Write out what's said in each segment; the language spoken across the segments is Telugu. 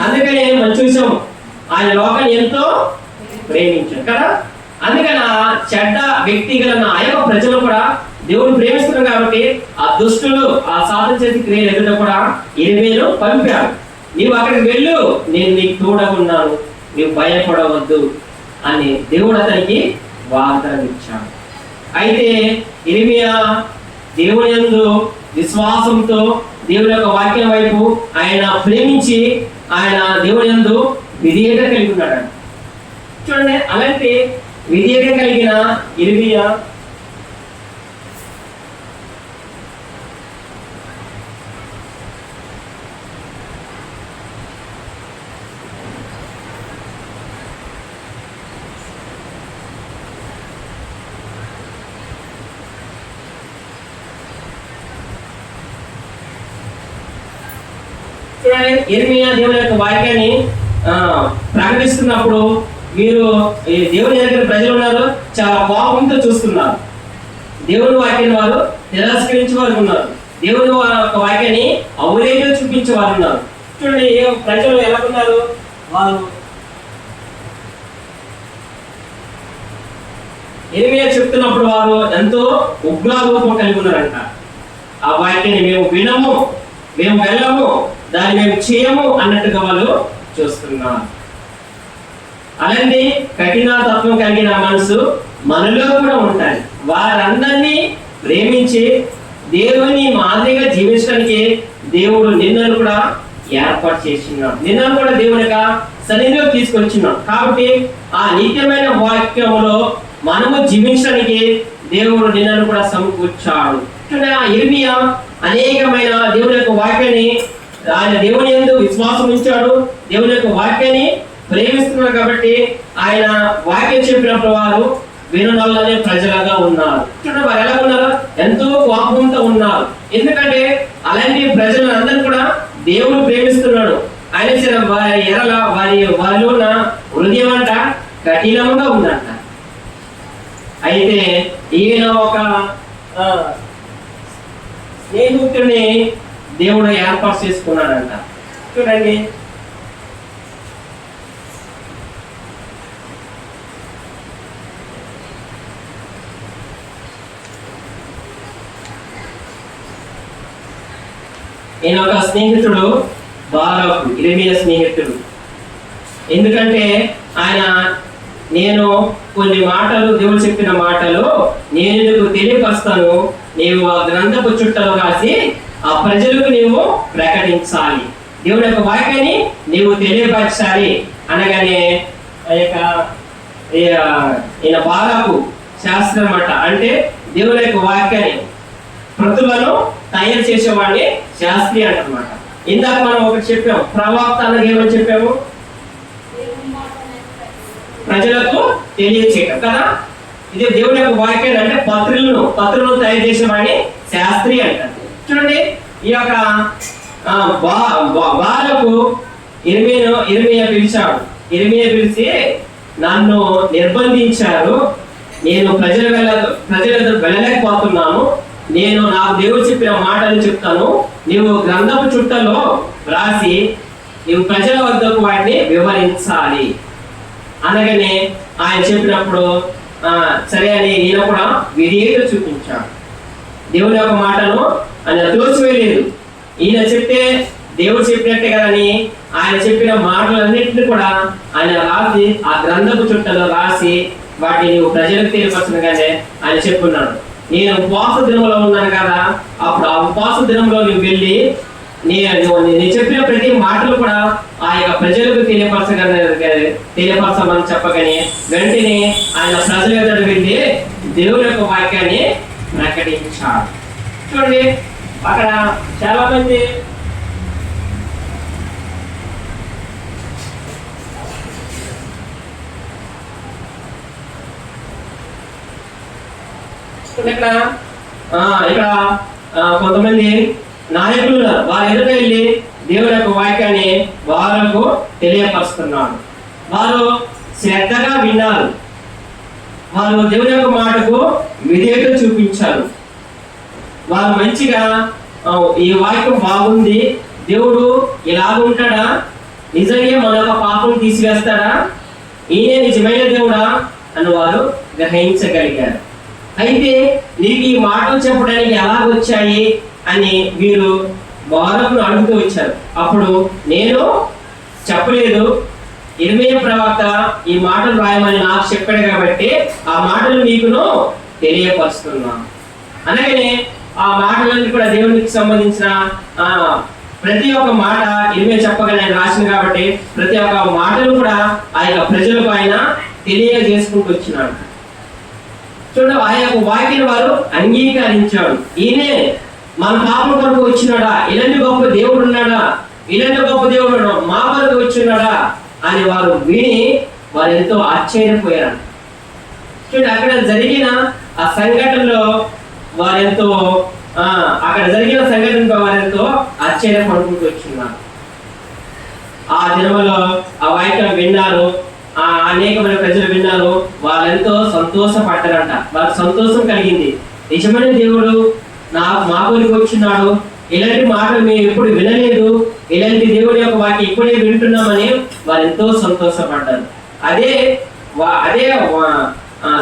అందుకని మనం చూసాం ఆయన లోకాన్ని ఎంతో ప్రేమించాడు కదా. అందుకని ఆ చెడ్డ వ్యక్తి గల ఆ యొక్క ప్రజలు కూడా దేవుడు ప్రేమిస్తున్నారు కాబట్టి ఆ దుష్టులు ఆ సాధన చేసి క్రియలు ఎదుట కూడా ఇర్మీయాను పంపారు. నీవు అక్కడికి వెళ్ళు, నేను నీకు తోడగున్నాను, నీవు భయపడవద్దు అని దేవుడు అతనికి వాగ్దానం ఇచ్చాడు. అయితే ఇర్మీయా దేవుని యందు విశ్వాసంతో దేవుని యొక్క వాక్యం వైపు ఆయన ప్రేమించి ఆయన దేవుని యందు విధేయత కలిగి ఉన్నాడు. చూడండి, అలాంటి విధేయత కలిగిన ఇర్మీయా ఇర్మీయా దేవుని యొక్క వాక్యాన్ని ప్రకటిస్తున్నప్పుడు మీరు దేవుని దగ్గర ప్రజలు ఉన్నారు, చాలా కోపంతో చూస్తున్నారు. దేవుని వాక్యాన్ని వారు తిరస్కరించే వారు ఉన్నారు, దేవుని యొక్క వాక్యాన్ని అవలేగా చూపించే వారు ఉన్నారు. చూడండి, ప్రజలు ఎలా ఉన్నారు, వారు ఇర్మీయా చెప్తున్నప్పుడు వారు ఎంతో ఉగ్రరూపం కలిగి ఉన్నారంట. ఆ వాక్యాన్ని మేము వినము, మేము వెళ్ళము, దాన్ని మేము చేయము అన్నట్టుగా వాళ్ళు చూస్తున్నారు. అలాంటి కఠిన తత్వం కలిగిన మనసు మనలో కూడా ఉంటాయి. వారందరినీ ప్రేమించి దేవుని మాదిరిగా జీవించడానికి దేవుడు నిన్నను కూడా ఏర్పాటు చేస్తున్నాడు. నిన్నను కూడా దేవుని యొక్క సన్నిధిలో తీసుకొచ్చిన్నాడు. కాబట్టి ఆ నిత్యమైన వాక్యములో మనము జీవించడానికి దేవుడు నిన్నను కూడా సమకూర్చాడు. ఆ ఇర్మీయా అనేకమైన దేవుని యొక్క వాక్యాన్ని ఆయన దేవుని యందు విశ్వాసం ఉంచాడు, దేవుని యొక్క వాక్యాన్ని ప్రేమిస్తున్నారు. కాబట్టి ఆయన వాక్యం చెప్పినప్పుడు వారు విననొల్లని ప్రజలుగా ఉన్నారు. చూడండి, వారు ఎలా ఉన్నారు, ఎంతో కోపంతో ఉన్నారు. ఎందుకంటే అలాంటి ప్రజలందరూ కూడా దేవుడు ప్రేమిస్తున్నాడు. ఆయన వారి ఎరల వారిలో ఉన్న హృదయం అంట కఠినంగా ఉందంట. అయితే ఈయన ఒక స్నేహితుడిని దేవుడు ఏర్పాటు చేసుకున్నాడంట. చూడండి, ఈయన ఒక స్నేహితుడు బారాకు, ఇర్మీయా స్నేహితుడు. ఎందుకంటే ఆయన నేను కొన్ని మాటలు దేవుడు చెప్పిన మాటలు నేను నీకు తెలియపరుస్తాను, నీవు ఆ గ్రంథపు చుట్టలో రాసి ఆ ప్రజలకు నీవు ప్రకటించాలి, దేవుని యొక్క వాక్యాన్ని నీవు తెలియపరచాలి అనగానే ఈయన బారాకు శాస్త్రం అన్నమాట. అంటే దేవుని యొక్క వాక్యాన్ని ప్రతులను తయారు చేసేవాడిని శాస్త్రి అంటమాట. ఇందాక మనం ఒకటి చెప్పాము, ప్రవక్త అన్నది ఏమని చెప్పాము, ప్రజలకు తెలియచేయటం కదా. ఇది దేవుని యొక్క వాక్యాన్ని అంటే పత్రులను తయారు చేసేవాడిని శాస్త్రి అంటారు. చూడండి, ఈ యొక్క బాలకు ఇర్మీయా పిలిచాడు. ఇర్మీయా పిలిచి, నన్ను నిర్బంధించారు, నేను ప్రజలు వెళ్ళలేకపోతున్నాను, నేను నాకు దేవుడు చెప్పిన మాటలు చెప్తాను, నీవు గ్రంథపు చుట్టలో రాసి నీవు ప్రజల వద్దకు వాటిని వివరించాలి అనగానే ఆయన చెప్పినప్పుడు సరే అని ఈయన కూడా విధేయత చూపించాడు. దేవుని యొక్క మాటను ఆయన తోసివేయలేదు. ఈయన చెప్తే దేవుడు చెప్పినట్టే కదని ఆయన చెప్పిన మాటలన్నింటినీ కూడా ఆయన రాసి ఆ గ్రంథపు చుట్టలో రాసి వాటిని నువ్వు ప్రజలకు తెలియపరచగానే ఆయన చెప్పున్నాడు, నేను ఉపవాస దినంలో ఉన్నాను కదా, అప్పుడు ఆ ఉపవాస దినంలో నువ్వు వెళ్ళి నేను చెప్పిన ప్రతి మాటలు కూడా ఆ యొక్క ప్రజలకు తెలియపరచమని చెప్పగానే వెంటనే ఆయన ప్రజల ఎదుట వెళ్ళి దేవుని యొక్క వాక్యాన్ని ప్రకటించాడు. చూడండి, అక్కడ చాలా మంది ఇక్కడ కొంతమంది నాయకులు వారి ఎదుట వెళ్ళి దేవుని యొక్క వాక్యాన్ని వారికి తెలియపరుస్తున్నారు. వారు శ్రద్ధగా విన్నారు, వారు దేవుని యొక్క మాటకు విధేయత చూపించారు. వారు మంచిగా ఈ వాక్యం బాగుంది, దేవుడు ఇలాగ ఉంటాడా, నిజంగా మన యొక్క పాపం తీసివేస్తాడా, ఈయనే నిజమైన దేవుడా అని వారు గ్రహించగలిగారు. అయితే నీకు ఈ మాటలు చెప్పడానికి ఎలా వచ్చాయి అని వీరు బారకును అడుగుతూ వచ్చారు. అప్పుడు నేను చెప్పలేదు, ఇర్మీయా ప్రవక్త ఈ మాటలు రాయమని నాకు చెప్పాడు కాబట్టి ఆ మాటలు మీకును తెలియపరుస్తున్నాను అనగానే ఆ మాటలన్నీ కూడా దేవునికి సంబంధించిన ప్రతి ఒక్క మాట ఇర్మీయా చెప్పగానే ఆయన రాసింది కాబట్టి ప్రతి ఒక్క మాటలు కూడా ఆ యొక్క ప్రజలకు ఆయన తెలియజేసుకుంటూ వచ్చినాడు. చూడండి, ఆ యొక్క వాక్యం వారు అంగీకరించాడు. ఈయనే మన పాపం కొరకు వచ్చినాడా, ఇలాంటి గొప్ప దేవుడు ఉన్నాడా, ఇలాంటి గొప్ప దేవుడు మా కొరకు వచ్చినాడా అని వారు విని వారు ఎంతో ఆశ్చర్యపోయారు. చూడండి, అక్కడ జరిగిన ఆ సంఘటనలో వారెంతో వారెంతో ఆశ్చర్యపడుకుంటూ వచ్చిన్నారు. ఆ దినములో ఆ వాక్యం విన్నారు, అనేకమైన ప్రజలు విన్నారు, వాళ్ళెంతో సంతోషపడ్డారంట. వాళ్ళకి సంతోషం కలిగింది. నిజమైన దేవుడు మా ఊరికి వచ్చినాడు, ఇలాంటి మాటలు మేము ఎప్పుడు వినలేదు, ఇలాంటి దేవుడి యొక్క వాక్యం ఇప్పుడే వింటున్నామని వారు ఎంతో సంతోషపడ్డారు. అదే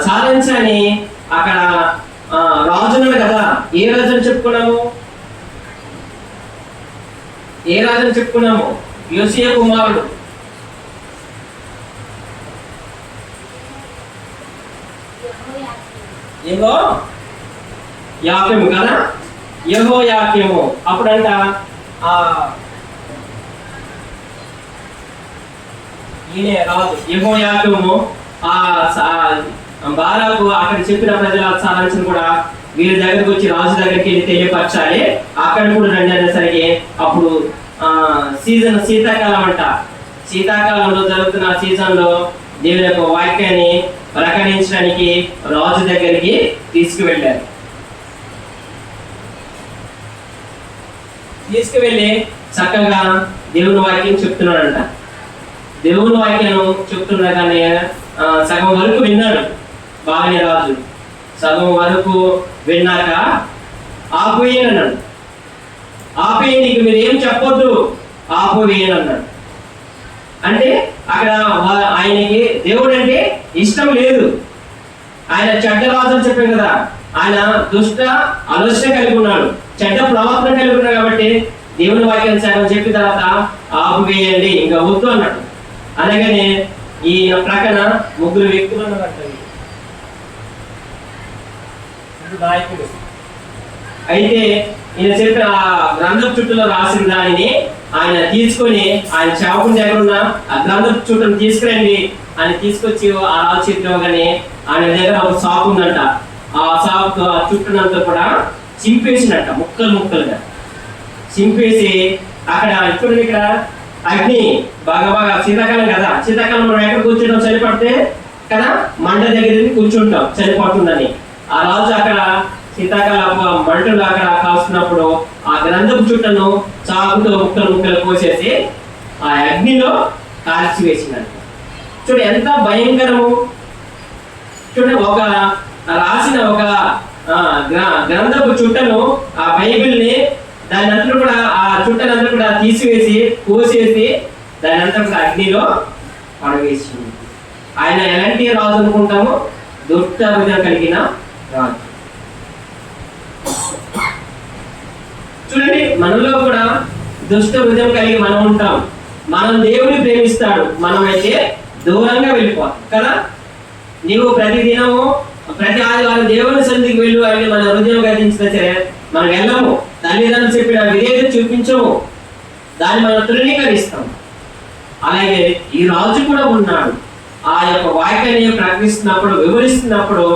సాధించని అక్కడ రాజున్నాడు కదా. ఏ రాజుని చెప్పుకున్నాము? యోసియా కుమారుడు. యాకెము కదా, యెహోయాకీము. అప్పుడంట ఈయనే రాజు యెహోయాకీము బారాకు అక్కడ చెప్పిన ప్రజల సారాంశం కూడా వీరి దగ్గరకు వచ్చి రాజు దగ్గరికి వెళ్ళి తెలియపరచాలి, అక్కడ కూడా రండి అనేసరికి అప్పుడు శీతాకాలం అంట. శీతాకాలంలో జరుగుతున్న సీజన్ లో దేవుని యొక్క వాక్యాన్ని ప్రకటించడానికి రాజు దగ్గరికి తీసుకువెళ్ళారు. తీసుకువెళ్ళి చక్కగా దేవుని వాక్యం చెప్తున్నాడంట. దేవుని వాక్యం చెప్తున్నా కానీ సగం వరకు విన్నాడు బాగానే రాజు. సగం వరకు విన్నాక ఆపువేయనన్నాడు. నీకు మీరు ఏం చెప్పొద్దు, ఆపువేయనన్నాడు. అంటే అక్కడ ఆయనకి దేవుడు అంటే ఇష్టం లేదు. ఆయన చెడ్డ రాజు అని చెప్పాం కదా, ఆయన దుష్ట ఆలోచన కలిగి ఉన్నాడు, చెడ్డ ప్రవర్తన కలిగి ఉన్నాడు. కాబట్టి దేవుని వాక్యం సగం చెప్పిన తర్వాత ఆపువేయండి, ఇంకా వద్దు అన్నాడు. అనగానే ఈ ప్రక్కన ముగ్గురు వ్యక్తులు ఉన్నట్టు నాయకుడు. అయితే ఈయన చెప్పిన ఆ గ్రంథపు చుట్టూలో రాసిన దానిని ఆయన తీసుకొని ఆయన సేవకుని దగ్గర ఉన్న ఆ గ్రంథపు చుట్టను తీసుకురండి అని తీసుకొచ్చి ఆ రాజు చేతిలోగానే ఆయన దగ్గర ఒక సాకు ఉందంట. ఆ సాకు ఆ చుట్టూనంతా కూడా చింపేసినట్ట, ముక్కలుగా చింపేసి అక్కడ చూడండి, ఇక్కడ అగ్ని బాగా శీతాకాలం కదా, శీతాకాలం మనం ఎక్కడ కూర్చుంటాం, చలిపడితే కదా మంట దగ్గర కూర్చుంటాం చలిపడుతుందని. ఆ రాజు అక్కడ శీతాకాలపు మంటలు అక్కడ కాల్చున్నప్పుడు ఆ గ్రంథపు చుట్టను చాకుతో ముక్కలు కోసేసి ఆ అగ్నిలో కాల్చివేసినట్టు. చూడు ఎంత భయంకరము. చూడండి, ఒక రాసిన ఒక గ్రంథపు చుట్టను, ఆ బైబిల్ని దాని అంతా కూడా ఆ చుట్టనంతా కూడా తీసివేసి కోసేసి దాని అంతా కూడా అగ్నిలో పడవేసింది. ఆయన ఎలాంటి రాజు అనుకుంటాము? దుష్ట హృదయం కలిగిన రాజు. చూడండి, మనలో కూడా దుష్ట హృదయం కలిగి మనం ఉంటాం. మనం దేవుని ప్రేమిస్తాడు, మనమైతే దూరంగా వెళ్ళిపోతాం కదా. నీవు ప్రతి దినము ప్రతి ఆదివారం దేవుని సన్నిధికి వెళ్ళు అని మన హృదయం గర్జించిన సరే మనం వెళ్ళము. తల్లిదండ్రులు చెప్పిన విధేయత చూపించము, దాన్ని మనం తృణీకరిస్తాం. అలాగే ఈ రాజు కూడా ఉన్నాడు. ఆ యొక్క వాక్యాన్ని ప్రకటిస్తున్నప్పుడు, వివరిస్తున్నప్పుడు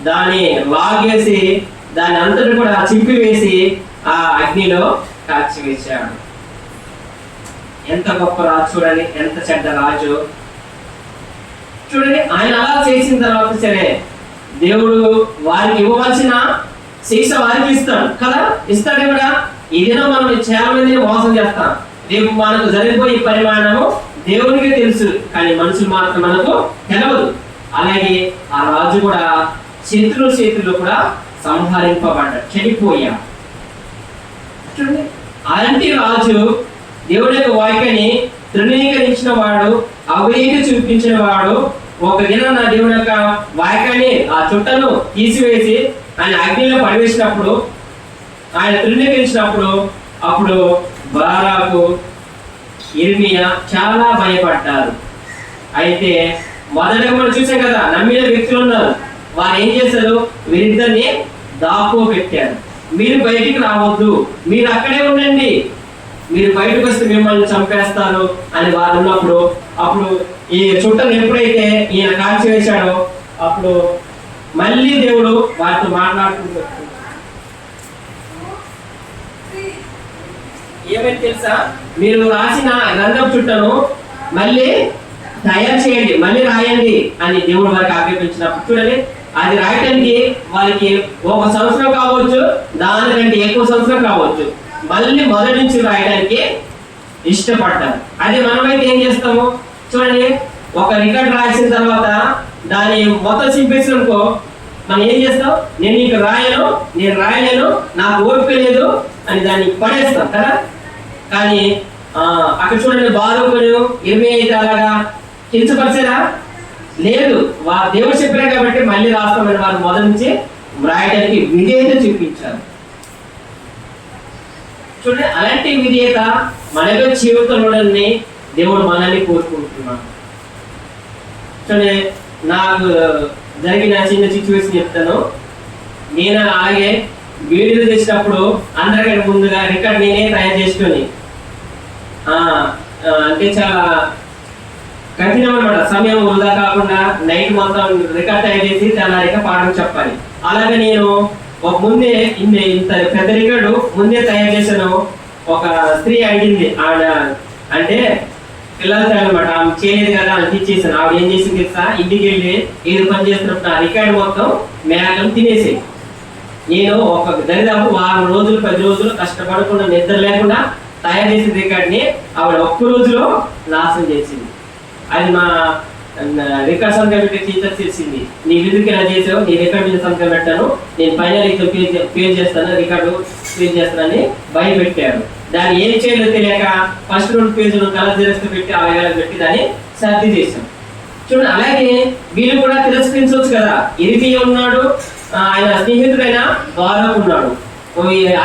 దాన్ని లాగేసి దాన్ని అంతటి కూడా చింపివేసి ఆ అగ్నిలో కాల్చివేశాడు. ఎంత గొప్ప రాజు చూడండి, ఎంత చెడ్డ రాజు చూడండి. ఆయన అలా చేసిన తర్వాత సరే దేవుడు వారికి ఇవ్వవలసిన శిక్ష వారికి ఇస్తాడు కదా. ఇస్తాడే కూడా. ఈ దినం మనం చాలా మందిని మోసం చేస్తాం. రేపు మనకు జరిగిపోయే పరిమాణము దేవునికి తెలుసు, కానీ మనుషులు మాత్రం మనకు తెలవదు. అలాగే ఆ రాజు కూడా శత్రుల చేతుల్లో కూడా సంహరింపబడ్డాడు, చనిపోయాడు. చూడండి, అలాంటి రాజు దేవుడి యొక్క వాక్యాన్ని తృణీకరించిన వాడు, అవినీతి చూపించిన వాడు ఒక దినం నా దేవుని యొక్క వాక్యాన్ని, ఆ చుట్టను తీసివేసి ఆయన అగ్నిలో పడివేసినప్పుడు, ఆయన తృణీకరించినప్పుడు, అప్పుడు బారాకు, ఇర్మియా చాలా భయపడ్డారు. అయితే మొదటగా మనం చూసాం కదా, నమ్మిన వ్యక్తులు ఉన్నారు. వారు ఏం చేశారు? వీరిద్దరిని దాక్కో పెట్టారు. మీరు బయటికి రావద్దు, మీరు అక్కడే ఉండండి, మీరు బయటకు వస్తే మిమ్మల్ని చంపేస్తారు అని వారు ఉన్నప్పుడు, అప్పుడు ఈ చుట్టను ఎప్పుడైతే ఈయన కాల్చి వేశాడో అప్పుడు మళ్ళీ దేవుడు వారితో మాట్లాడుకుంటూ ఏమైనా తెలుసా, మీరు రాసిన గ్రంథం చుట్టను మళ్ళీ తయారు చేయండి, మళ్ళీ రాయండి అని దేవుడు వారికి ఆజ్ఞాపించినప్పుడు చూడండి, అది రాయటానికి వారికి 1 సంవత్సరం కావచ్చు, దానికంటే ఎక్కువ సంవత్సరం కావచ్చు, మళ్ళీ మొదటి నుంచి రాయడానికి ఇష్టపడ్డారు. అదే మనమైతే ఏం చేస్తాము చూడండి, ఒక రికార్డ్ రాసిన తర్వాత దాన్ని మొత్తం చింపేసిననుకో మనం ఏం చేస్తాం? నేను ఇక రాయను, నేను రాయలేను, నాకు ఓపిక లేదు అని దాన్ని పడేస్తాం కదా. కానీ అక్కడ చూడండి, బారూకును ఇర్మియా అయితే అలాగా కించపరిచారా? లేదు, దేవుడు చెప్పారు కాబట్టి మళ్ళీ రాస్తామని వారు మొదటి నుంచి రాయడానికి విధేయత చూపించారు. చూడండి, అలాంటి విధేయత మన జీవితంలోని దేవుడు మనల్ని కోరుకుంటున్నాడు. చూడండి, నాకు జరిగిన చిన్న సిచ్యువేషన్ చెప్తాను. నేను అలాగే వీడియో చేసినప్పుడు అందరికంటే ముందుగా రికార్డ్ నేనే తయారు చేసుకొని, అంటే చాలా కఠినం అనమాట. సమయం వృధా కాకుండా నైట్ మొత్తం రికార్డ్ తయారు చేసి తెల్లారిక పాఠం చెప్పాలి. అలాగే నేను ఒక ముందే ఇంత పెద్ద రికార్డు ముందే తయారు చేశాను. ఒక స్త్రీ అడిగింది, ఆవిడ అంటే పిల్లలతో అనమాట, ఆమె చేయలేదు కదా అని తెచ్చేసాను. ఆవిడ ఏం చేసింది తెలుసా, ఇంటికి వెళ్ళి ఏదో పని చేస్తున్నప్పుడు ఆ రికార్డు మొత్తం మేకలు తినేసి, నేను ఒక దరిదాపు 6 రోజులు 10 రోజులు కష్టపడకుండా నిద్ర లేకుండా తయారు చేసిన రికార్డ్ని ఆవిడ ఒక్క రోజులో నాశనం చేసింది. అది మా రికార్డ్ సంతకం పెట్టే టీచర్ తెలిసింది. నీ విధుకి ఇలా చేసావు, నీ రికార్డ్ మీద సంతకం పెట్టాను, నేను ఫైనల్ పేజ్ చేస్తాను, రికార్డు పేజ్ చేస్తానని భయపెట్టారు. దాన్ని ఏం చేయాలో తెలియక ఫస్ట్ 2 పేజీలు కలర్ జిరాక్స్ పెట్టి అవగాహన పెట్టి దాన్ని సర్ది చేశాం. చూడండి, అలాగే వీళ్ళు కూడా తిరస్కరించవచ్చు కదా. ఇర్మియా ఉన్నాడు, ఆయన స్నేహితుడైన బారూకు ఉన్నాడు.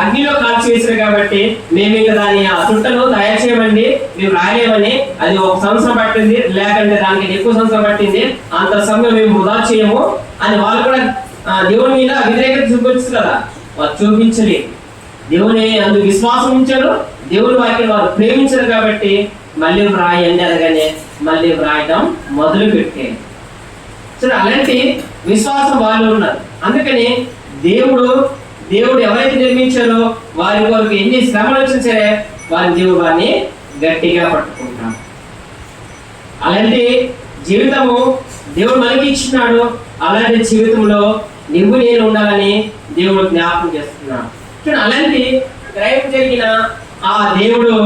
అగ్నిలో కాల్చి వేసారు కాబట్టి మేము ఇంకా దాన్ని ఆ చుట్టను తయారు చేయమండి, మేము రాయలేమని, అది 1 సంవత్సరం పట్టింది, లేకంటే దానికి ఎక్కువ సంవత్సరం పట్టింది, అంత సమయం మేము వృధా చేయము అని వాళ్ళు కూడా దేవుని మీద వ్యతిరేకత చూపించచ్చు కదా. వారు చూపించలేదు, దేవుని అందుకు విశ్వాసం ఉంచారు, దేవుని వాక్యం వారు ప్రేమించారు కాబట్టి మళ్ళీ వ్రాయండి అనగానే మళ్ళీ వ్రాయటం మొదలు పెట్టారు. సరే, అలాంటి విశ్వాసం వాళ్ళు ఉన్నారు. అందుకని దేవుడు ఎవరైతే నిర్మించారో వారి కొరకు ఎన్ని శ్రమలు వచ్చినా సరే వారిని గట్టిగా పట్టుకుంటాం. అలాంటి జీవితము దేవుడు మనకి ఇచ్చినాడు. అలాంటి జీవితంలో నువ్వు నేను ఉండాలని దేవుడు జ్ఞాపకం చేస్తున్నాడు. అలాంటి క్రైమ్ జరిగిన ఆ దేవుడు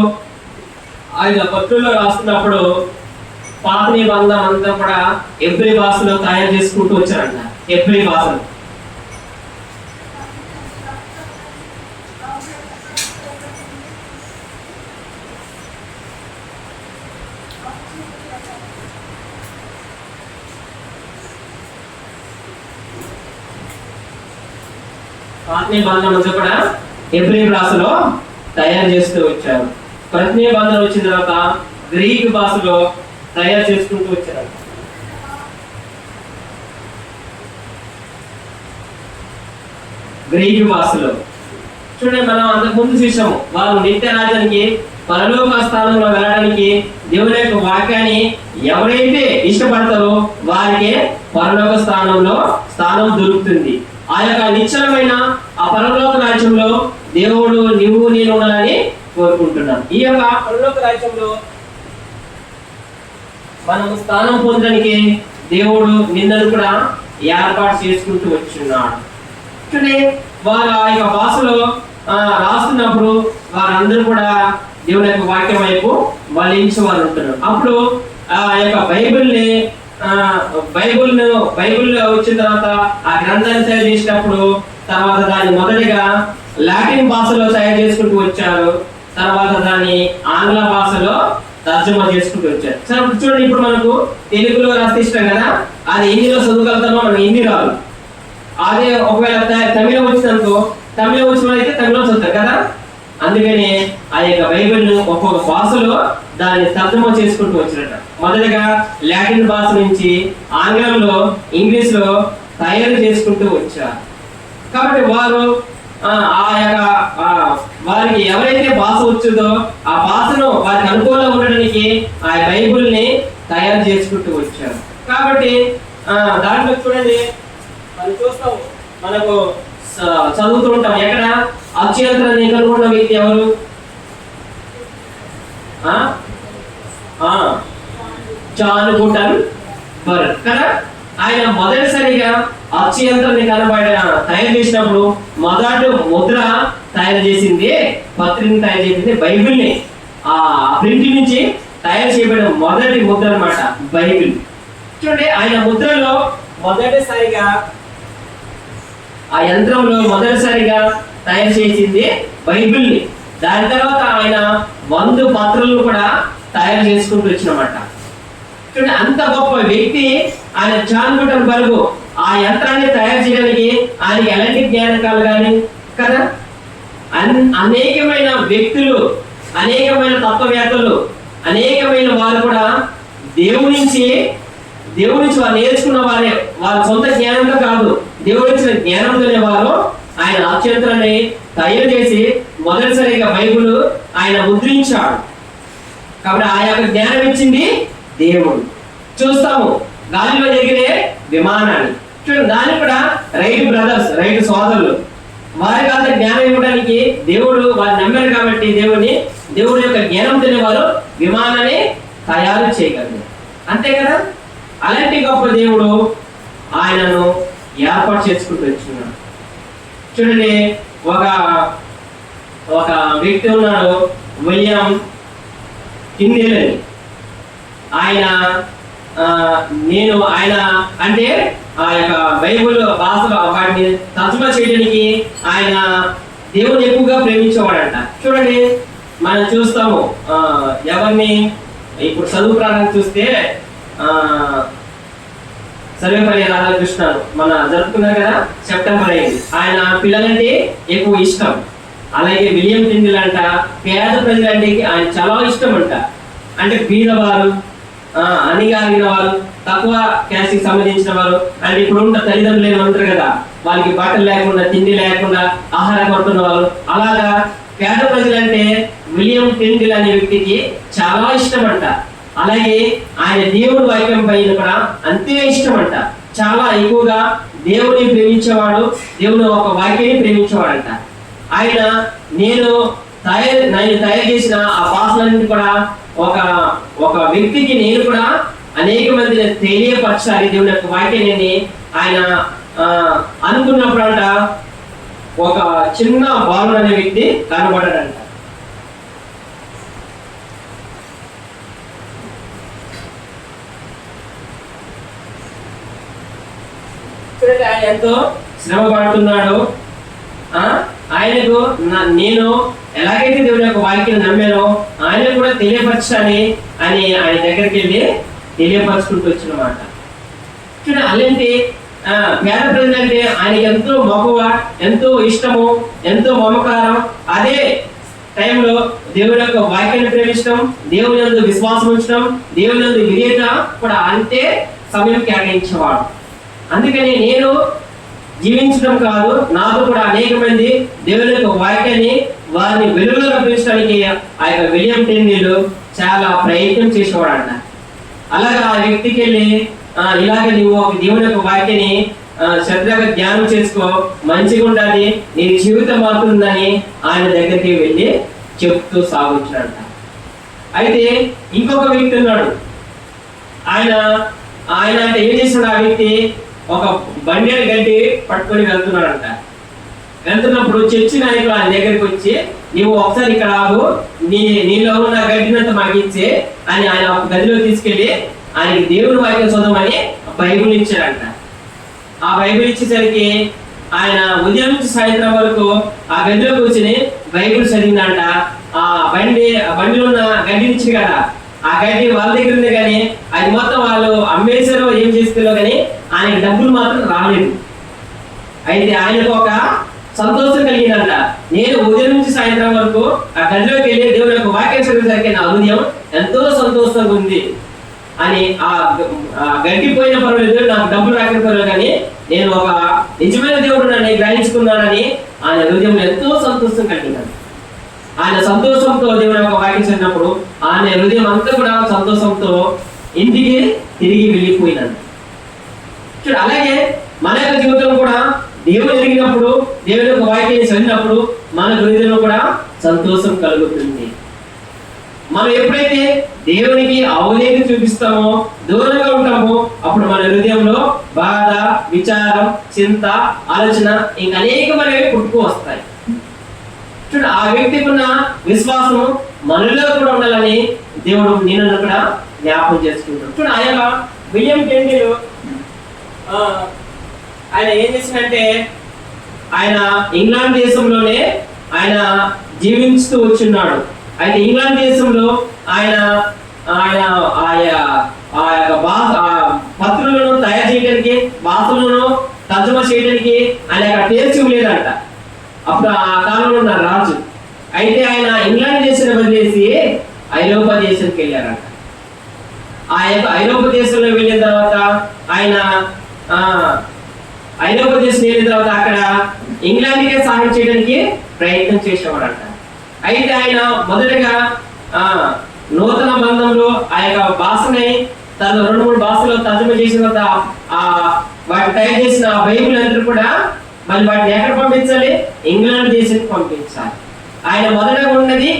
ఆయన పత్రుల్లో రాస్తున్నప్పుడు పాత నిబంధన అంతా కూడా ఎబ్రీ భాషలో తయారు చేసుకుంటూ వచ్చారంట. ఎబ్రీ భాషలో పాత నిబంధన అంతా కూడా ఎబ్రీ భాషలో తయారు చేస్తూ వచ్చారు. ప్రతి నిబంధన వచ్చిన తర్వాత గ్రీక్ భాషలో తయారు చేసుకుంటూ వచ్చారు. గ్రీక్ భాషలో చూడండి, మనం అంతకుముందు చూసాము, వాళ్ళు నిత్య రాజ్యానికి పరలోక స్థానంలో వెళ్ళడానికి దేవుని యొక్క వాక్యాన్ని ఎవరైతే ఇష్టపడతారో వారికి పరలోక స్థానం దొరుకుతుంది. ఆ యొక్క నిశ్చలమైన ఆ పరలోక రాజ్యంలో దేవుడు నువ్వు నేను ఉండాలని కోరుకుంటున్నాను. ఈ యొక్క పరలోక రాజ్యంలో మనం స్థానం పొందడానికి దేవుడు నిన్నను కూడా ఏర్పాటు చేసుకుంటూ వచ్చున్నాడు. చూడండి, వారు ఆ యొక్క భాషలో రాస్తున్నప్పుడు వారందరూ కూడా దేవుని యొక్క వాక్యం వైపు వలించి వారు ఉంటున్నారు. అప్పుడు ఆ యొక్క బైబిల్ వచ్చిన తర్వాత ఆ గ్రంథాన్ని తయారు చేసినప్పుడు తర్వాత దాన్ని మొదటిగా లాటిన్ భాషలో తయారు చేసుకుంటూ వచ్చారు. తర్వాత దాన్ని ఆంగ్ల భాషలో తర్జుమా చేసుకుంటూ వచ్చారు. సరే చూడండి, ఇప్పుడు మనకు తెలుగులో రాస్తే ఇష్టం కదా, అది హిందీలో చదువుగలుగుతామో మనకు హిందీ రాదు. అదే ఒకవేళ తమిళం వచ్చిందనుకో, తమిళం వచ్చిన అయితే తమిళం చదువుతారు కదా. అందుకని ఆ యొక్క బైబిల్ ఒక్కొక్క భాషలో దాన్ని తర్జుమా చేసుకుంటూ వచ్చినట్ట. మొదటగా లాటిన్ భాష నుంచి ఆంగ్లంలో, ఇంగ్లీష్ లో తయారు చేసుకుంటూ వచ్చారు. కాబట్టి వారు ఆ యొక్క వారికి ఎవరైతే భాష వచ్చుదో ఆ భాషను వారికి అనుకూలంగా ఉండడానికి ఆ బైబిల్ని తయారు చేసుకుంటూ వచ్చారు. కాబట్టి దాంట్లో చూడండి, మనం చూస్తాము, మనకు చదువుతూ ఉంటాం, ఎక్కడ అక్షయంత్రాన్ని కనుగొన్న వ్యక్తి ఎవరు? జాన్ గుటెన్బర్గ్ కదా. ఆయన మొదటిసారిగా అక్షయంత్రాన్ని తయారు చేసినప్పుడు మొదటి ముద్ర తయారు చేసింది, పత్రికని తయారు చేసింది బైబిల్ని. ఆ ప్రింట్ నుంచి తయారు చేయబడిన మొదటి ముద్ర అన్నమాట బైబిల్. చూడండి, ఆయన ముద్రలో మొదటిసారిగా ఆ యంత్రంలో మొదటిసారిగా తయారు చేసింది బైబిల్ని. దాని తర్వాత ఆయన 100 పత్రాలను కూడా తయారు చేసుకుంటూ వచ్చినమాట. చూడండి, అంత గొప్ప వ్యక్తి ఆయన జాన్ గుటెన్బర్గ్. ఆ యంత్రాన్ని తయారు చేయడానికి ఆయనకి ఎలాంటి జ్ఞానకాలు కానీ కదా. అనేకమైన వ్యక్తులు, అనేకమైన తత్వవేత్తలు, అనేకమైన వారు కూడా దేవుడి నుంచి వారు నేర్చుకున్న వారే, వారి సొంత జ్ఞానంతో కాదు, దేవుడి ఇచ్చిన జ్ఞానంతోనే వారు ఆయన అక్షంత్రాన్ని తయారు చేసి మొదటిసారిగా బైబిల్ ఆయన ముద్రించాడు. కాబట్టి ఆ యొక్క జ్ఞానం ఇచ్చింది దేవుడు. చూస్తాము గాలిలో ఎగిరే విమానాన్ని, చూడండి, దాన్ని కూడా రైట్ బ్రదర్స్, రైట్ సోదరులు, వారికి అంత జ్ఞానం ఇవ్వడానికి దేవుడు వారు నమ్మారు. కాబట్టి దేవుడి యొక్క జ్ఞానంతోనే వారు విమానాన్ని తయారు చేయగలరు. అంతే కదా. అలాంటి గొప్ప దేవుడు ఆయనను ఏర్పాటు చేసుకుంటూ వచ్చినాడు. చూడండి, ఒక వ్యక్తి ఉన్నాడు, విలియం టిండేల్ అని. ఆయన అంటే ఆ యొక్క బైబిల్ భాషలో వాటిని తర్జుమా చేయడానికి ఆయన దేవుని ఎక్కువగా ప్రేమించేవాడంట. చూడండి, మనం చూస్తాము ఎవరిని ఇప్పుడు చదువు ప్రారంభం చూస్తే సర్వేపల్లి రాధాకృష్ణ మన జరుపుకున్నారు కదా, సెప్టెంబర్ అయింది. ఆయన పిల్లలంటే ఎక్కువ ఇష్టం. అలాగే విలియం టిండేల్ అంట పేద ప్రజలంటే ఆయన చాలా ఇష్టం అంట. అంటే బీదవారు, అణిగారిన వారు, తక్కువ క్యాస్ట్కి సంబంధించిన వారు, అంటే ఇప్పుడు ఉన్న తల్లిదండ్రులు ఏమంటారు కదా, వాళ్ళకి బట్టలు లేకుండా, తిండి లేకుండా ఆహారం కొడుతున్న వాళ్ళు, అలాగా పేద ప్రజలంటే విలియం టిండేల్ అనే వ్యక్తికి చాలా ఇష్టం అంట. అలాగే ఆయన దేవుడి వాక్యం పైన కూడా అంతే ఇష్టం అంట. చాలా ఎక్కువగా దేవుడిని ప్రేమించేవాడు, దేవుని ఒక వాక్యాన్ని ప్రేమించేవాడంట. ఆయన నేను తయారు చేసిన ఆ భాషలన్నింటి కూడా ఒక వ్యక్తికి నేను కూడా అనేక మందిని తెలియపరచాలి దేవుని యొక్క వాక్యాన్ని ఆయన అనుకున్నప్పుడు అంట ఒక చిన్న బాలుడు అనే వ్యక్తి కనబడ్డాడంట. ఆయన ఎంతో శ్రమ పడుతున్నాడు. ఆయనకు నేను ఎలాగైతే దేవుని యొక్క వాక్యం నమ్మానో ఆయన కూడా తెలియపరచాలి అని ఆయన దగ్గరికి వెళ్ళి తెలియపరచుకుంటూ వచ్చినమాట. చూడండి, అలాంటి పేద ప్రజలంటే ఆయనకి ఎంతో మక్కువ, ఎంతో ఇష్టము, ఎంతో మమకారం. అదే టైంలో దేవుని యొక్క వాక్యాన్ని ప్రేమించడం, దేవుని యందు విశ్వాసం ఉంచడం, దేవుని యందు విధేయత కూడా అంతే సమయం కేటాయించేవాడు. అందుకని నేను జీవించడం కాదు, నాకు కూడా అనేక మంది దేవుని యొక్క వాక్యాన్ని వారిని వెలుగులో రప్పించడానికి ఆ యొక్క విలియం టిండేల్ చాలా ప్రయత్నం చేసేవాడంట. అలాగా ఆ వ్యక్తికి వెళ్ళి ఇలాగ నువ్వు ఒక దేవుని యొక్క వాక్యాన్ని శ్రద్ధగా ధ్యానం చేసుకో, మంచిగా ఉండాలి, నీ జీవితం మారుతుందని ఆయన దగ్గరికి వెళ్ళి చెప్తూ సాగుతున్నాడంట. అయితే ఇంకొక వ్యక్తి ఉన్నాడు. ఆయన అంటే ఏం చేస్తున్నాడు, ఆ వ్యక్తి ఒక బండి గడ్డి పట్టుకొని వెళ్తున్నాడంట. వెళ్తున్నప్పుడు చర్చి నాయకులు ఆయన దగ్గరికి వచ్చి, నువ్వు ఒకసారి ఇక్కడ ఆగు, నీలో ఉన్న గడ్డినంత మాకు ఇచ్చే అని ఆయన ఒక గదిలో తీసుకెళ్లి ఆయనకి దేవుని వాక్యం చదవమని బైబిల్ ఇచ్చాడంట. ఆ బైబిల్ ఇచ్చేసరికి ఆయన ఉదయం నుంచి సాయంత్రం వరకు ఆ గదిలో కూర్చొని బైబిల్ చదివిందంట. ఆ బండిలో ఉన్న గడ్డి ఇచ్చింది కదా, ఆ గడ్డి వాళ్ళ దగ్గర ఉంది, కానీ అది మొత్తం వాళ్ళు అమ్మేశారో ఏం చేస్తారో కానీ ఆయనకి డబ్బులు మాత్రం రాలేదు. అయితే ఆయనకు ఒక సంతోషం కలిగిందంట. నేను ఉదయం నుంచి సాయంత్రం వరకు ఆ గదిలోకి వెళ్ళి దేవుని యొక్క వాక్యం చదివేసరికి నా హృదయం ఎంతో సంతోషంగా ఉంది అని, ఆ గడ్డి పోయిన పర్వాలేదు, నాకు డబ్బులు రాకపోయినా పర్వాలేదు, కానీ నేను ఒక నిజమైన దేవుడు నన్ను గ్రహించుకున్నానని ఆయన హృదయంలో ఎంతో సంతోషం కలిగిందంట. ఆయన సంతోషంతో దేవుని యొక్క వాక్యం చదివినప్పుడు ఆయన హృదయం అంతా కూడా సంతోషంతో ఇంటికి తిరిగి వెళ్ళిపోయినాడు. చూడు, అలాగే మన యొక్క జీవితం కూడా దేవుడు ఎరిగినప్పుడు, దేవుని యొక్క వాక్యాన్ని చదివినప్పుడు మన హృదయంలో కూడా సంతోషం కలుగుతుంది. మనం ఎప్పుడైతే దేవునికి అవలేని చూపిస్తామో, దూరంగా ఉంటామో, అప్పుడు మన హృదయంలో బాధ, విచారం, చింత, ఆలోచన ఇంకా అనేకమైనవి పుట్టుకు వస్తాయి. చూడు, ఆ వ్యక్తికి ఉన్న విశ్వాసం మనలో కూడా ఉండాలని దేవుడు నేను కూడా జ్ఞాపకం చేసుకుంటాడు. చూడు, ఆయన విలియం టెండీలు ఆయన ఏం చేసిందంటే, ఆయన ఇంగ్లాండ్ దేశంలోనే ఆయన జీవిస్తూ వచ్చున్నాడు. అయితే ఇంగ్లాండ్ దేశంలో ఆయన పత్రులను తయారు చేయడానికి, భాషలను తర్జుమా చేయడానికి ఆయన అక్కడ టేస్ట్ ఇవ్వలేదంట. అప్పుడు ఆ కాలంలో ఉన్న రాజు. అయితే ఆయన ఇంగ్లాండ్ దేశాన్ని వదిలేసి ఐరోపా దేశానికి వెళ్ళారంట. ఆ యొక్క ఐరోపా దేశంలో వెళ్ళిన తర్వాత ఆయన ఐరోపా దేశం వెళ్ళిన తర్వాత అక్కడ ఇంగ్లాండ్కే సహాయం చేయడానికి ప్రయత్నం చేసేవాడంట. అయితే ఆయన మొదటగా నూతన బంధంలో ఆ యొక్క భాషని తన 2-3 భాషలో తర్జుమా చేసిన తర్వాత వాటిని తయారు చేసిన బైబిల్ అందరూ కూడా మళ్ళీ వాటిని ఎక్కడ పంపించాలి? ఇంగ్లాండ్ దేశానికి పంపించాలి. ఆయన మొదటగా ఉన్నది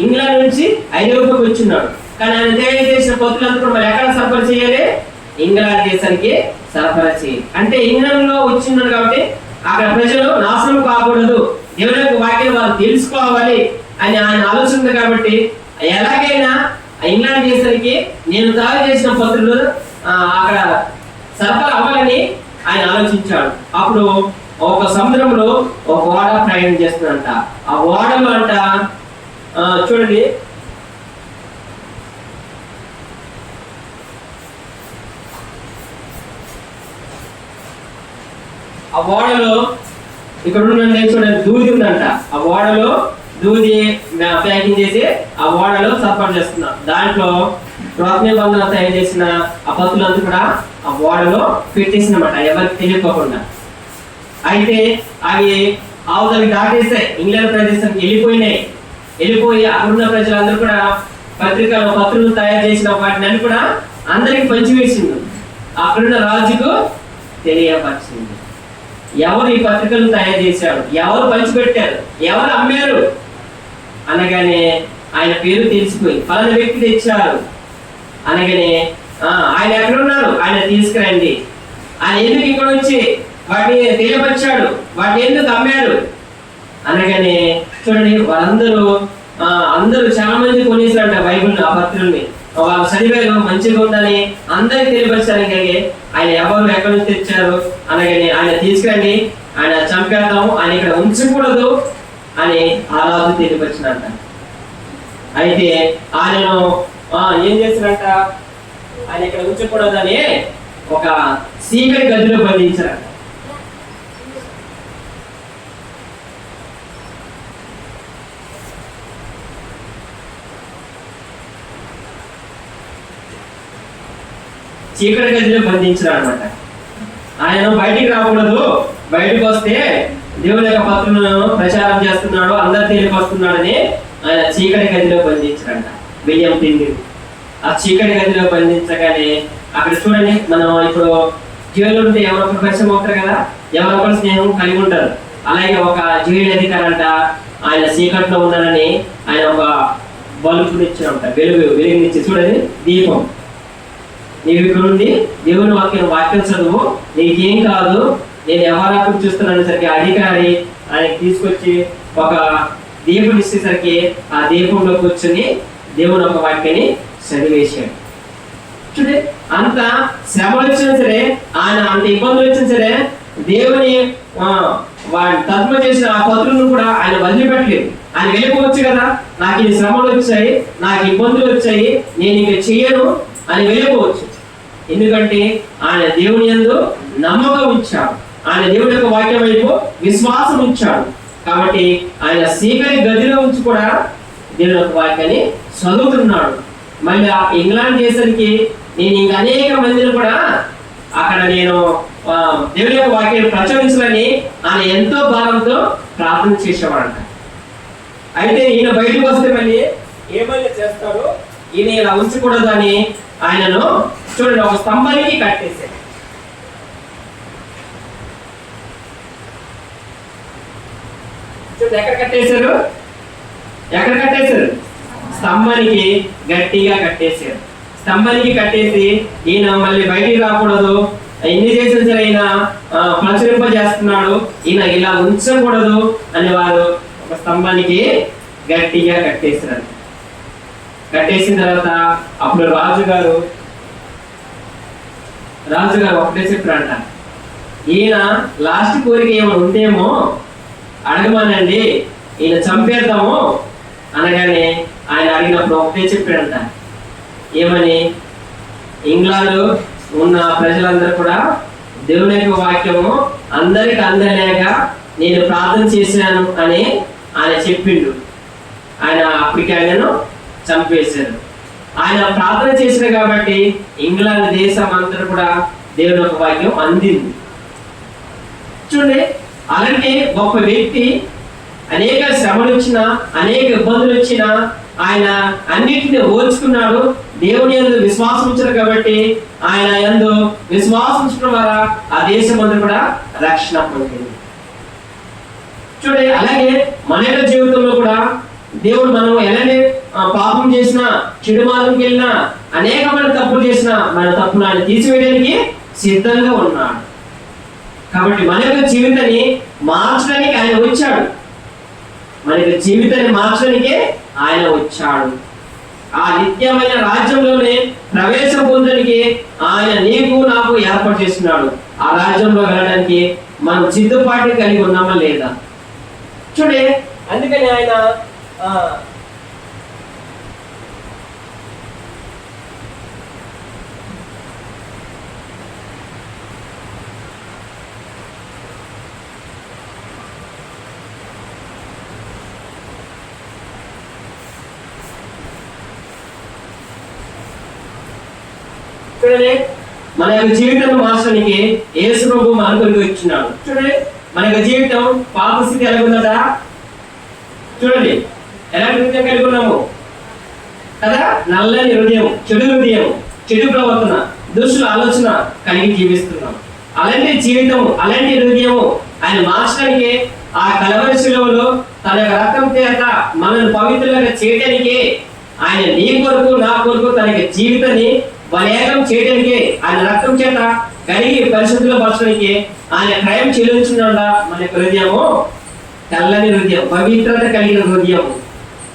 ఇంగ్లాండ్ నుంచి ఐరోపాకు వచ్చిన్నాడు. కానీ ఆయన తయారు చేసిన పత్రులంతా కూడా మళ్ళీ ఎక్కడ సరఫరా చేయాలి? ఇంగ్లాండ్ దేశానికి సరఫరా చేయాలి. అంటే ఇంగ్లాండ్ లో వచ్చిన్నాడు కాబట్టి అక్కడ ప్రజలు నాశనం కాకూడదు, దేవుని యొక్క వాక్యాన్ని వాళ్ళు తెలుసుకోవాలి అని ఆయన ఆలోచన ఉంది. కాబట్టి ఎలాగైనా ఇంగ్లాండ్ దేశానికి నేను తయారు చేసిన పత్రులు అక్కడ సరఫరా అవ్వాలని ఆయన ఆలోచించాడు. అప్పుడు ఒక సముద్రంలో ఒక ఓడ ప్రయాణం చేస్తుందంట. ఆ ఓడలో అంట చూడండి, ఆ ఓడలో ఇక్కడ ఉన్న చూడండి దూది ఉందంట. ఆ ఓడలో దూది ప్యాకింగ్ చేసి ఆ ఓడలో సరఫరా చేస్తున్నాం. దాంట్లో రోత్నే బంధన తయారు చేసిన ఆ పత్తులంతా కూడా ఆ ఓడలో పెట్టేసినమాట, ఎవరికి తెలియకోకుండా. అయితే అవి అవతలకి దాటేస్తాయి, ఇంగ్లాండ్ ప్రదేశానికి వెళ్ళిపోయి అక్కడున్న ప్రజలందరూ కూడా పత్రులు తయారు చేసిన వాటిని కూడా అందరికి పంచివేసింది. అక్కడున్న రాజుకు తెలియపరిచింది. ఎవరు ఈ పత్రికలు తయారు చేశారు, ఎవరు పంచిపెట్టారు, ఎవరు అమ్మారు అనగానే ఆయన పేరు తెలిసిపోయి పలానా వ్యక్తి తెచ్చారు అనగానే ఆయన ఎక్కడున్నారు, ఆయన తీసుకురండి. ఆయన ఎందుకు ఇక్కడ వచ్చి వాటిని తెలియపరిచాడు, వాటిని ఎందుకు అమ్మాడు అనగానే చూడండి, అందరూ చాలా మంది కొనేసారంట బైబిల్ ఆ పత్రుల్ని. వాళ్ళు చదివారు, మంచిగా ఉందని అందరికి తెలియపరిచారు. కానీ ఆయన ఎవరు ఎక్కడి నుంచి తెచ్చారు అనగానే ఆయన తీసుకురండి, ఆయన చంపేద్దాము, ఆయన ఇక్కడ ఉంచకూడదు అని ఆ రాజు తెలియపరిచినంట. అయితే ఆయనను ఏం చేశారంట, ఆయన ఇక్కడ ఉంచకూడదని ఒక చీకటి గదిలో బంధించారంట. చీకటి గదిలో బంధించారు అనమాట. ఆయన బయటికి రాకూడదు, బయటకు వస్తే దేవుని యొక్క పత్రులను ప్రచారం చేస్తున్నాడు, అందరు తెలియపరుస్తున్నాడని ఆయన చీకటి గదిలో బంధించారంట విలియం టెండీలు. ఆ చీకటి గదిలో బంధించగానే అక్కడ చూడండి, మనం ఇప్పుడు జైలు ఉంటే ఎవరొకరు పరిచయం అవుతారు కదా, ఎవరొకరు స్నేహం కలిగి ఉంటారు. అలాగే ఒక జైలు అధికారి అంట ఆయన చీకట్లో ఉన్నాడని ఆయన ఒక బల్బుని ఇచ్చారంట, వెలుగునిచ్చి చూడండి, దీపం, నీవు ఇక్కడ నుండి దేవుని వాక్యం చదువు, నీకేం కాదు, నేను ఎవరు చూస్తున్నాను సరికి అధికారి ఆయనకి తీసుకొచ్చి ఒక దీపం ఇచ్చేసరికి ఆ దీపంలో కూర్చొని దేవుని ఒక వాక్యాన్ని చదివేశాడు. చూడండి, అంత శ్రమలు వచ్చినా సరే, ఆయన అంత ఇబ్బందులు వచ్చినా సరే, దేవుని తర్జుమా చేసిన ఆ పత్రులను కూడా ఆయన వదిలిపెట్టలేదు. ఆయన వెళ్ళిపోవచ్చు కదా, నాకు ఈ శ్రమలు వచ్చాయి, నాకు ఇబ్బందులు వచ్చాయి, నేను ఇక చెయ్యను అని వెళ్ళిపోవచ్చు. ఎందుకంటే ఆయన దేవుని యందు నమ్మకం ఉంచాడు, ఆయన దేవుని యొక్క వాక్యం వైపు విశ్వాసం ఉంచాడు. కాబట్టి ఆయన సీకరి గదిలో ఉంచి కూడా దేవుని యొక్క వాక్యాన్ని చదువుతున్నాడు. మళ్ళీ ఇంగ్లాండ్ దేశానికి నేను ఇంకా అనేక మందిని కూడా అక్కడ నేను దేవుని యొక్క వాక్యాన్ని ప్రచురించాలని ఆయన ఎంతో భారంతో ప్రార్థన చేసేవాడంట. అయితే ఈయన బయటకు వస్తే మళ్ళీ ఏమైనా చేస్తారో ఈయన ఇలా ఉంచకూడదు అని ఆయనను చూడండి ఒక స్తంభానికి కట్టేశారు. చూడండి ఎక్కడ కట్టేశారు, ఎక్కడ కట్టేశారు? స్తంభానికి గట్టిగా కట్టేశారు. స్తంభానికి కట్టేసి ఈయన మళ్ళీ బయటికి రాకూడదు, ఎన్ని చేసిన సరే ఈయన ప్రచురింపజేస్తున్నాడు, ఈయన ఇలా ఉంచకూడదు అని వారు ఒక స్తంభానికి గట్టిగా కట్టేశారు. కట్టేసిన తర్వాత అప్పుడు రాజుగారు ఒకటే చెప్పారంట, ఈయన లాస్ట్ కోరిక ఏమైనా ఉందేమో అడగమానండి, ఈయన చంపేద్దాము అనగానే ఆయన అడిగినప్పుడు ఒకటే చెప్పాడంట, ఏమని? ఇంగ్లాండ్ ఉన్న ప్రజలందరూ కూడా దేవుని యొక్క వాక్యము అందరికి అందలేక నేను ప్రార్థన చేశాను అని ఆయన చెప్పిండు. ఆయన అప్పటికి ఆయనను చంపేశారు. ఆయన ప్రార్థన చేసిన కాబట్టి ఇంగ్లాండ్ దేశం అంతా కూడా దేవుని యొక్క వాక్యం అందింది. చూడండి, అలాంటి గొప్ప వ్యక్తి అనేక శ్రమలు వచ్చినా, అనేక ఇబ్బందులు వచ్చినా ఆయన అన్నిటిని ఓర్చుకున్నాడు. దేవుని యందు విశ్వాసం ఉంచారు కాబట్టి ఆయన యందు విశ్వాసం ఉంచడం ద్వారా ఆ దేశం అంతా కూడా రక్షణ పొందింది. చూడండి, అలాగే మన యొక్క జీవితంలో కూడా దేవుడు మనం ఎలాంటి పాపం చేసినా, చెడు మార్గంకి వెళ్ళినా, అనేకమైన తప్పులు చేసినా మన తప్పును ఆయన తీసివేయడానికి సిద్ధంగా ఉన్నాడు. కాబట్టి మన యొక్క జీవితాన్ని మార్చడానికి ఆయన వచ్చాడు. మన యొక్క జీవితాన్ని మార్చడానికే ఆయన వచ్చాడు. ఆ నిత్యమైన రాజ్యంలోనే ప్రవేశం పొందడానికి ఆయన నీకు నాకు ఏర్పాటు చేస్తున్నాడు. ఆ రాజ్యంలో వెళ్ళడానికి మనం సిద్ధపాటు కలిగి ఉన్నామా లేదా? చూడే, అందుకని ఆయన చూడండి, మన యొక్క జీవితాన్ని మార్చడానికి యేసు ప్రభు మన కొరకు ఇచ్చినాడు. చూడండి, మన యొక్క జీవితం పాప స్థితి ఎలా ఉన్నదా? చూడండి, ఎలాంటి హృదయం కలిగి ఉన్నాము కదా? నల్లని హృదయం, చెడు ప్రవర్తన, దుష్టుల ఆలోచన కలిగి జీవిస్తున్నాం. అలాంటి జీవితం, అలాంటి హృదయము ఆయన మార్చడానికి ఆ కలవరి శిలువలో తన యొక్క రక్తం చేత మనల్ని పవిత్రంగా చేయడానికి ఆయన నీ కొరకు నా కొరకు తన యొక్క జీవితాన్ని బలేగం చేయడానికి ఆయన రక్తం చేత కడిగి పరిశుద్ధుల పరచడానికి ఆయన క్రయం చెల్లించుండా. మన యొక్క హృదయము తెల్లని హృదయం, పవిత్రత కలిగిన హృదయం.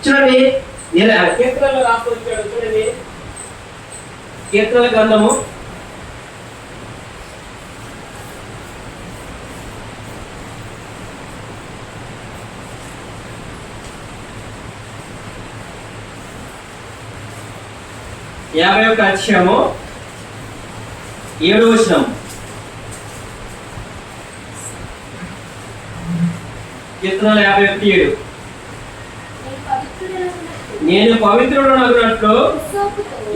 చూడండి, కీర్తనలో రాసుకొచ్చాడు. చూడండి, కీర్తనల గ్రంథము 51వ అధ్యాయము 7వ వచనం. కీర్తనలు 51:7. నేను పవిత్రుడనగునట్లు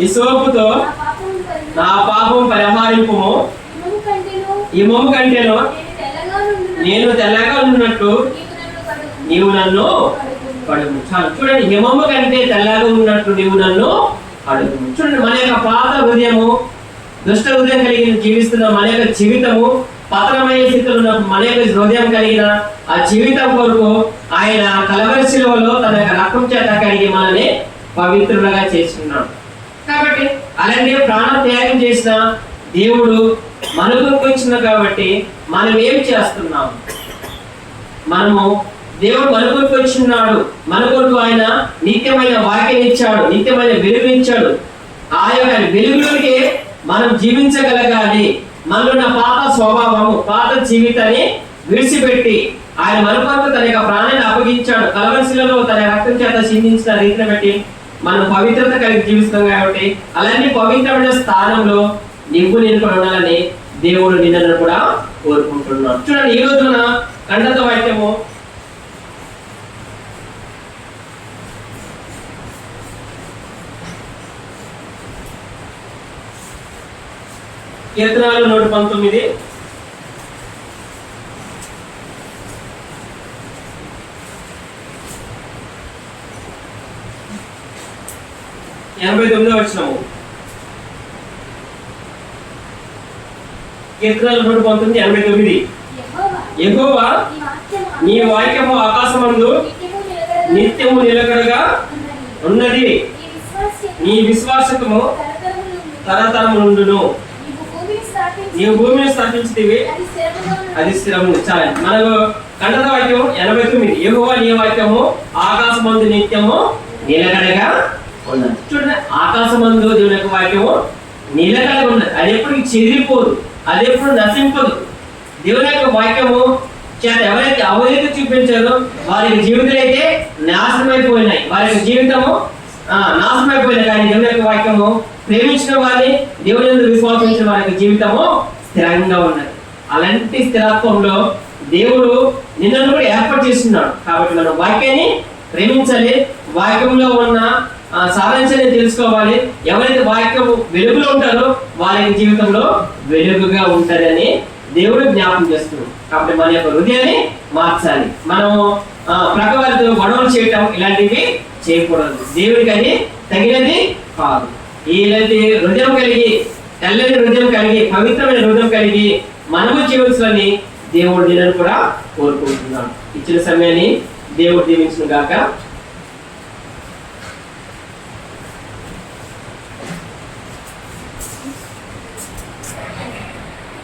హిస్సోపుతో నా పాపం పరిహరింపుము, హిమము కంటేను నేను తెల్లగా ఉన్నట్లు నీవు నన్ను కడుగు. చూడండి, హిమము కంటే తెల్లగా ఉన్నట్లు నీవు నన్ను అడుగు. చూడండి, మన యొక్క పాత హృదయము, దుష్ట హృదయం కలిగిన జీవిస్తున్న మన యొక్క జీవితము పతనమైన స్థితిలో ఉన్న మన యొక్క హృదయం కలిగిన ఆ జీవితం కొరకు ఆయన కలవరి శిలువలో తన యొక్క రక్తం చేత కలిగి మనల్ని పవిత్రులుగా చేస్తున్నాడు. కాబట్టి అలాంటి ప్రాణ త్యాగం చేసిన దేవుడు మన కొరకు వచ్చిన కాబట్టి మనం ఏం చేస్తున్నాం? మనము దేవుడు మన కొరకు వచ్చినాడు, మన కొరకు ఆయన నిత్యమైన వాక్యం ఇచ్చాడు, నిత్యమైన వెలుగు ఇచ్చాడు. ఆ యొక్క వెలుగులోకి మనం జీవించగలగాలి. మనలో ఉన్న పాత స్వభావము, పాత జీవితాన్ని విడిచిపెట్టి ఆయన మన కొరకు తన యొక్క ప్రాణాన్ని అప్పగించాడు. కల్వరి శిలలో తన రక్తం చేత చిందించిన రీతిని బట్టి మనం పవిత్రత కలిగి జీవిస్తాం కాబట్టి అలాంటి పవిత్రమైన స్థానంలో నువ్వు నేను కూడా ఉండాలని దేవుడు నిన్ను కూడా కోరుకుంటున్నాడు. చూడండి, ఈ రోజు మన కంఠత వాక్యము కీర్తనలు 119 89వ వచనము. కీర్తనలు 119:89. యెహోవా నీ వాక్యము ఆకాశమందు నిత్యము నిలకడగా ఉన్నది, నీ విశ్వాసము తరతరములుండును. నీవు భూమిని స్థాపించితివి, అది స్థిరము. చాలా మనకు కంఠత వాక్యం 89. యెహోవా నీ వాక్యము ఆకాశమందు నిత్యము నిలకడగా ఉన్నది. చూడండి, ఆకాశమందు దేవుని యొక్క వాక్యము నిలకడగా ఉన్నది. అది ఎప్పుడు చెదిరిపోదు, అది ఎప్పుడు నశింపదు. దేవుని యొక్క వాక్యము చేత ఎవరైతే అవైతే చూపించారో వారి జీవితాలు అయితే నాశనమైపోయినాయి, వారి యొక్క జీవితము నాశనమైపోయినాయి. కానీ దేవుని యొక్క వాక్యము ప్రేమించిన వారిని, దేవుని యందు విశ్వాసించిన వారి యొక్క జీవితము స్థిరంగా ఉన్నది. అలాంటి స్థిరత్వంలో దేవుడు నిన్ను కూడా ఏర్పాటు చేస్తున్నాడు. కాబట్టి మనం వాక్యాన్ని ప్రేమించాలి, వాక్యంలో ఉన్న సారాంశాన్ని తెలుసుకోవాలి. ఎవరైతే వాక్యం వెలుగులో ఉంటారో వారి జీవితంలో వెలుగుగా ఉంటారని దేవుడు జ్ఞాపకం చేస్తున్నాడు. కాబట్టి మన యొక్క హృదయాన్ని మార్చాలి. మనము ప్రక్క వారితో గొడవలు చేయటం ఇలాంటివి చేయకూడదు. దేవుడికి అది తగినది కాదు. ఇలాంటి హృదయం కలిగి, తెల్లని హృదయం కలిగి, పవిత్రమైన హృదయం కలిగి మనము జీవించాలని దేవుడు నిన్ను కూడా కోరుకుంటున్నాడు. ఇచ్చిన సమయాన్ని దేవుడు దీవించును గాక.